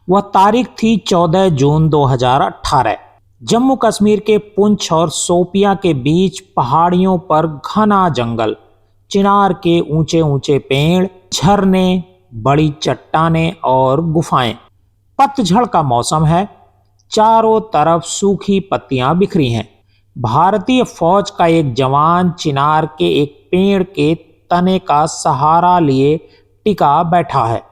वह तारीख थी 14 जून 2018। जम्मू कश्मीर के पुंछ और शोपियां के बीच पहाड़ियों पर घना जंगल, चिनार के ऊंचे ऊंचे पेड़, झरने, बड़ी चट्टानें और गुफाएं। पतझड़ का मौसम है, चारों तरफ सूखी पत्तियां बिखरी हैं। भारतीय फौज का एक जवान चिनार के एक पेड़ के तने का सहारा लिए टिका बैठा है।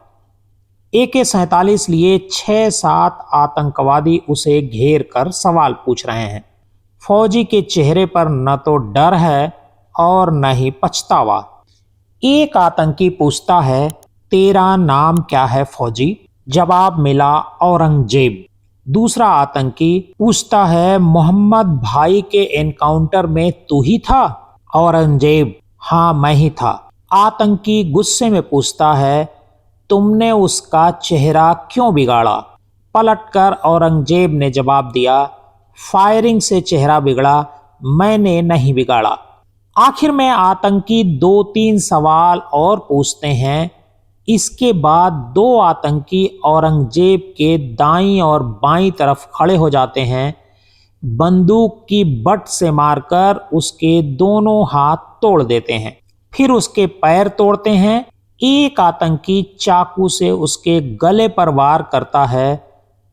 AK-47 लिए 6-7 आतंकवादी उसे घेर कर सवाल पूछ रहे हैं। फौजी के चेहरे पर न तो डर है और न ही पछतावा। एक आतंकी पूछता है, तेरा नाम क्या है फौजी? जवाब मिला, औरंगजेब। दूसरा आतंकी पूछता है, मोहम्मद भाई के एनकाउंटर में तू ही था? औरंगजेब, हाँ मैं ही था। आतंकी गुस्से में पूछता है, तुमने उसका चेहरा क्यों बिगाड़ा? पलटकर औरंगजेब ने जवाब दिया, फायरिंग से चेहरा बिगड़ा, मैंने नहीं बिगाड़ा। आखिर में आतंकी 2-3 सवाल और पूछते हैं। इसके बाद 2 आतंकी औरंगजेब के दाईं और बाईं तरफ खड़े हो जाते हैं। बंदूक की बट से मारकर उसके दोनों हाथ तोड़ देते हैं, फिर उसके पैर तोड़ते हैं। एक आतंकी चाकू से उसके गले पर वार करता है,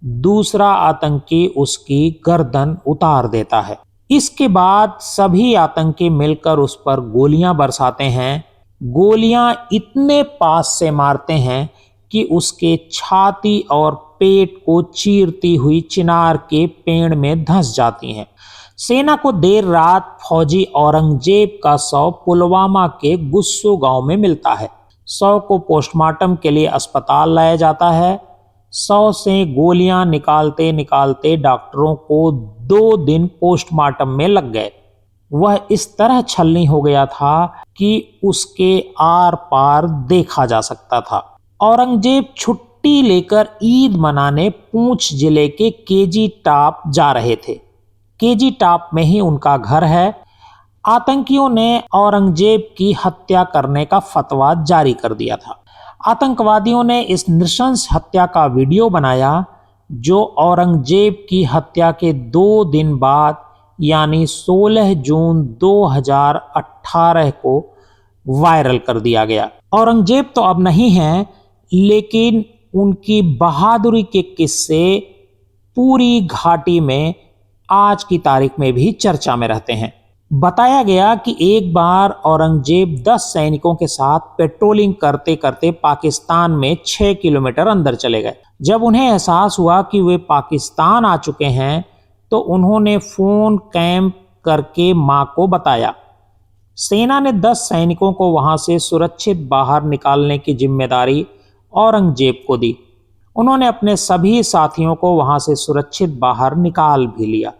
दूसरा आतंकी उसकी गर्दन उतार देता है। इसके बाद सभी आतंकी मिलकर उस पर गोलियां बरसाते हैं। गोलियां इतने पास से मारते हैं कि उसके छाती और पेट को चीरती हुई चिनार के पेड़ में धंस जाती हैं। सेना को देर रात फौजी औरंगजेब का शव पुलवामा के गुस्सू गांव में मिलता है। शव को पोस्टमार्टम के लिए अस्पताल लाया जाता है। शव से गोलियां निकालते निकालते डॉक्टरों को 2 दिन पोस्टमार्टम में लग गए। वह इस तरह छलनी हो गया था कि उसके आर पार देखा जा सकता था। औरंगजेब छुट्टी लेकर ईद मनाने पूंछ जिले के केजी टॉप जा रहे थे। केजी टॉप में ही उनका घर है। आतंकियों ने औरंगजेब की हत्या करने का फतवा जारी कर दिया था। आतंकवादियों ने इस नृशंस हत्या का वीडियो बनाया, जो औरंगजेब की हत्या के 2 दिन बाद यानी 16 जून 2018 को वायरल कर दिया गया। औरंगजेब तो अब नहीं हैं, लेकिन उनकी बहादुरी के किस्से पूरी घाटी में आज की तारीख में भी चर्चा में रहते हैं। बताया गया कि एक बार औरंगजेब 10 सैनिकों के साथ पेट्रोलिंग करते करते पाकिस्तान में 6 किलोमीटर अंदर चले गए। जब उन्हें एहसास हुआ कि वे पाकिस्तान आ चुके हैं, तो उन्होंने फोन कैंप करके मां को बताया। सेना ने 10 सैनिकों को वहां से सुरक्षित बाहर निकालने की जिम्मेदारी औरंगजेब को दी। उन्होंने अपने सभी साथियों को वहां से सुरक्षित बाहर निकाल भी लिया।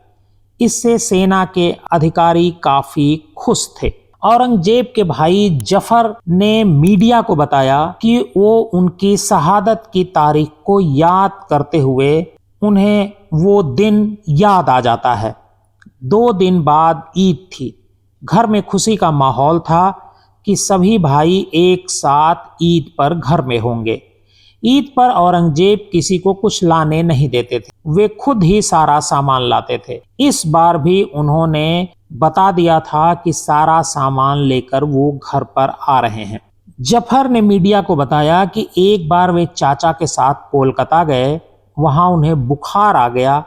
इससे सेना के अधिकारी काफी खुश थे। औरंगजेब के भाई जफर ने मीडिया को बताया कि वो उनकी शहादत की तारीख को याद करते हुए उन्हें वो दिन याद आ जाता है। 2 दिन बाद ईद थी। घर में खुशी का माहौल था कि सभी भाई एक साथ ईद पर घर में होंगे। ईद पर औरंगजेब किसी को कुछ लाने नहीं देते थे, वे खुद ही सारा सामान लाते थे। इस बार भी उन्होंने बता दिया था कि सारा सामान लेकर वो घर पर आ रहे हैं। जफर ने मीडिया को बताया कि एक बार वे चाचा के साथ कोलकाता गए, वहां उन्हें बुखार आ गया,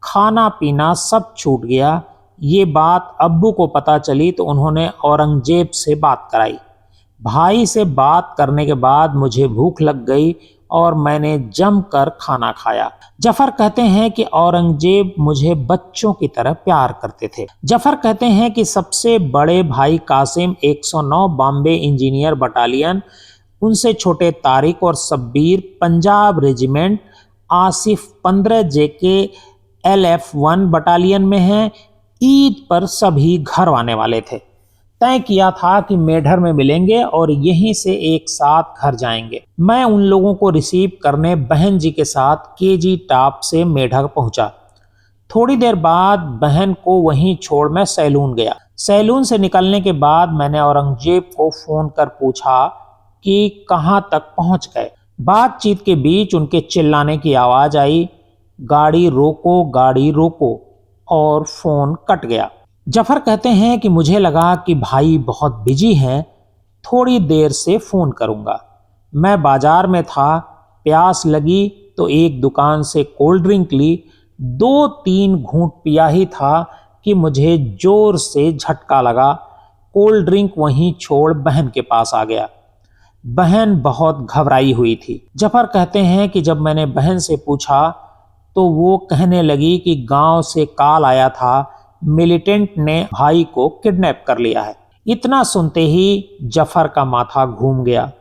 खाना पीना सब छूट गया। ये बात अब्बू को पता चली तो उन्होंने औरंगजेब से बात कराई। भाई से बात करने के बाद मुझे भूख लग गई और मैंने जमकर खाना खाया। जफर कहते हैं कि औरंगजेब मुझे बच्चों की तरह प्यार करते थे। जफर कहते हैं कि सबसे बड़े भाई कासिम 109 बॉम्बे इंजीनियर बटालियन, उनसे छोटे तारिक और Shabbir Punjab regiment, Asif 15 JK LF1 battalion में हैं। ईद पर सभी घर आने वाले थे। तय किया था कि मेढर में मिलेंगे और यहीं से एक साथ घर जाएंगे। मैं उन लोगों को रिसीव करने बहन जी के साथ केजी टॉप से मेढर पहुंचा। थोड़ी देर बाद बहन को वहीं छोड़ मैं सैलून गया। सैलून से निकलने के बाद मैंने औरंगजेब को फोन कर पूछा कि कहां तक पहुंच गए। बातचीत के बीच उनके चिल्लाने की आवाज आई, गाड़ी रोको, और फोन कट गया। जफर कहते हैं कि मुझे लगा कि भाई बहुत बिजी हैं, थोड़ी देर से फोन करूंगा। मैं बाजार में था, प्यास लगी तो एक दुकान से कोल्ड ड्रिंक ली, 2-3 घूंट पिया ही था कि मुझे जोर से झटका लगा। कोल्ड ड्रिंक वहीं छोड़ बहन के पास आ गया। बहन बहुत घबराई हुई थी। जफर कहते हैं कि जब मैंने बहन से पूछा तो वो कहने लगी कि गांव से कॉल आया था, मिलिटेंट ने भाई को किडनैप कर लिया है। इतना सुनते ही जफर का माथा घूम गया।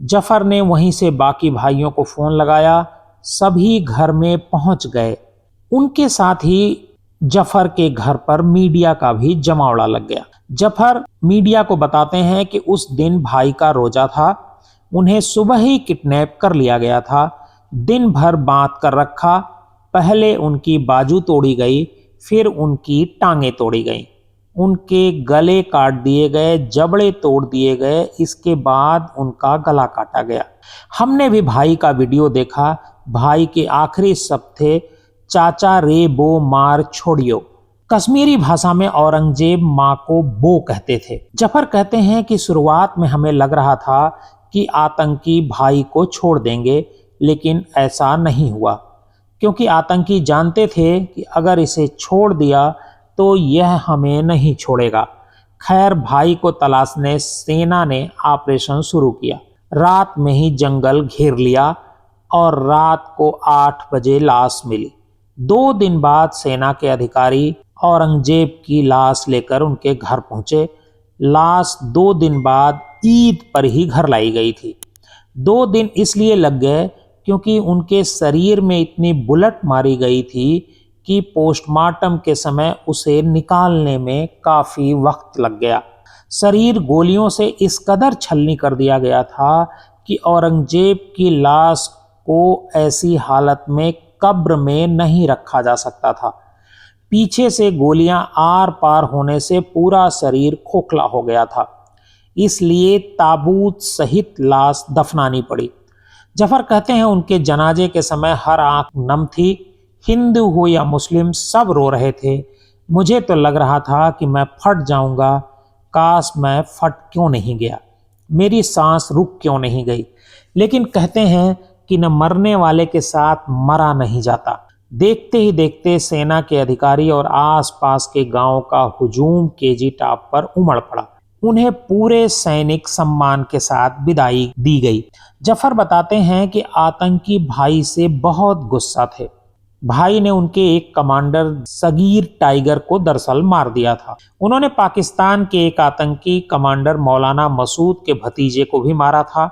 जफर ने वहीं से बाकी भाइयों को फोन लगाया, सभी घर में पहुंच गए। उनके साथ ही जफर के घर पर मीडिया का भी जमावड़ा लग गया। जफर मीडिया को बताते हैं कि उस दिन भाई का रोजा था, उन्हें सुबह ही किडनैप कर लिया गया था। दिन भर बांध कर रखा, पहले उनकी बाजू तोड़ी गई, फिर उनकी टांगें तोड़ी गई, उनके गले काट दिए गए, जबड़े तोड़ दिए गए, इसके बाद उनका गला काटा गया। हमने भी भाई का वीडियो देखा। भाई के आखिरी शब्द थे, चाचा रे बो मार छोड़ियो। कश्मीरी भाषा में औरंगजेब मां को बो कहते थे। जफर कहते हैं कि शुरुआत में हमें लग रहा था कि आतंकी भाई को छोड़ देंगे, लेकिन ऐसा नहीं हुआ, क्योंकि आतंकी जानते थे कि अगर इसे छोड़ दिया तो यह हमें नहीं छोड़ेगा। खैर, भाई को तलाशने सेना ने ऑपरेशन शुरू किया। रात में ही जंगल घेर लिया और रात को 8 बजे लाश मिली। 2 दिन बाद सेना के अधिकारी औरंगजेब की लाश लेकर उनके घर पहुंचे। लाश 2 दिन बाद ईद पर ही घर लाई गई थी। 2 दिन इसलिए लग गए क्योंकि उनके शरीर में इतनी बुलेट मारी गई थी कि पोस्टमार्टम के समय उसे निकालने में काफी वक्त लग गया। शरीर गोलियों से इस कदर छलनी कर दिया गया था कि औरंगजेब की लाश को ऐसी हालत में कब्र में नहीं रखा जा सकता था। पीछे से गोलियां आर पार होने से पूरा शरीर खोखला हो गया था, इसलिए ताबूत सहित लाश दफनानी पड़ी। जफर कहते हैं उनके जनाजे के समय हर आंख नम थी, हिंदू हो या मुस्लिम सब रो रहे थे। मुझे तो लग रहा था कि मैं फट जाऊंगा, काश मैं फट क्यों नहीं गया, मेरी सांस रुक क्यों नहीं गई। लेकिन कहते हैं कि न मरने वाले के साथ मरा नहीं जाता। देखते ही देखते सेना के अधिकारी और आसपास के गांव का हुजूम केजी टॉप पर उमड़ पड़ा। उन्हें पूरे सैनिक सम्मान के साथ विदाई दी गई। जफर बताते हैं कि आतंकी भाई से बहुत गुस्सा थे। भाई ने उनके एक कमांडर सगीर टाइगर को दरअसल मार दिया था। उन्होंने पाकिस्तान के एक आतंकी कमांडर मौलाना मसूद के भतीजे को भी मारा था।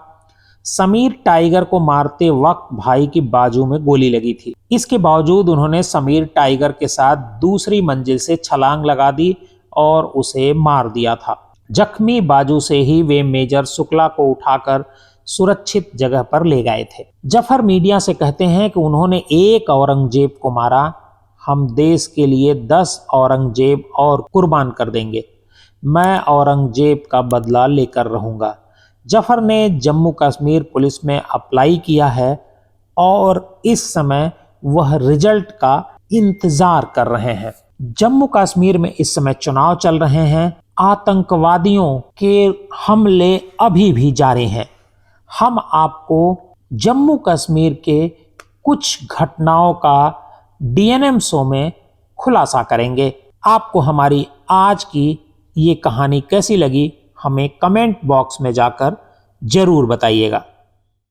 समीर टाइगर को मारते वक्त भाई की बाजू में गोली लगी थी। इसके बावजूद उन्होंने समीर टाइगर के साथ दूसरी मंजिल से छलांग लगा दी और उसे मार दिया था। जख्मी बाजू से ही वे मेजर शुक्ला को उठाकर सुरक्षित जगह पर ले गए थे। जफर मीडिया से कहते हैं कि उन्होंने एक औरंगजेब को मारा, हम देश के लिए 10 औरंगजेब और कुर्बान कर देंगे। मैं औरंगजेब का बदला लेकर रहूंगा। जफर ने जम्मू कश्मीर पुलिस में अप्लाई किया है और इस समय वह रिजल्ट का इंतजार कर रहे हैं। जम्मू कश्मीर में इस समय चुनाव चल रहे हैं। आतंकवादियों के हमले अभी भी जारी हैं। हम आपको जम्मू कश्मीर के कुछ घटनाओं का डीएनएम शो में खुलासा करेंगे। आपको हमारी आज की ये कहानी कैसी लगी, हमें कमेंट बॉक्स में जाकर जरूर बताइएगा।